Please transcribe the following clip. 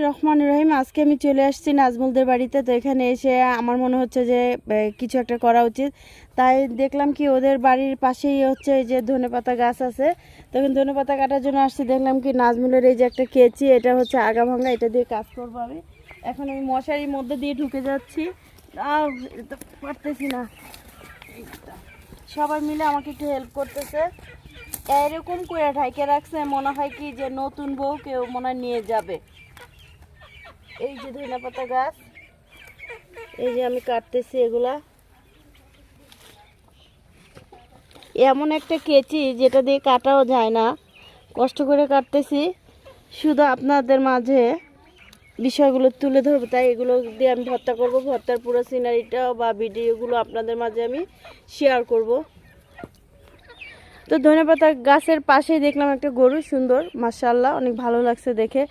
রহমানির রহিম। আজকে আমি চলে আসছি নাজমুলদের বাড়িতে। তো এখানে এসে আমার মনে হচ্ছে যে কিছু একটা করা উচিত। তাই দেখলাম কি ওদের বাড়ির পাশেই হচ্ছে এই যে ধনেপাতা গাছ আছে। তখন ধনেপাতা কাটার জন্য আসছি, দেখলাম কি নাজমুলের এই যে একটা কেচি, এটা হচ্ছে আগা ভাঙা, এটা দিয়ে কাজ করবো আমি। এখন আমি মশারির মধ্যে দিয়ে ঢুকে যাচ্ছি, এটা পারতেছি না। সবাই মিলে আমাকে একটু হেল্প করতেছে। এরকম করে ঢাইকে রাখছে, মনে হয় কি যে নতুন বউ কেউ মনে হয় নিয়ে যাবে। এই যে ধনেপাতা গাছ, এই যে আমি কাটতেছি এগুলা। এমন একটা কেচি যেটা দিয়ে কাটাও যায় না, কষ্ট করে কাটতেছি শুধু আপনাদের মাঝে বিষয়গুলো তুলে ধরবো। তাই এগুলো দিয়ে আমি ভর্তা করব। ভর্তার পুরো সিনারিটা বা ভিডিওগুলো আপনাদের মাঝে আমি শেয়ার করব। তো ধনেপাতা গাছের পাশেই দেখলাম একটা গরু, সুন্দর, মাশাআল্লাহ, অনেক ভালো লাগছে দেখে।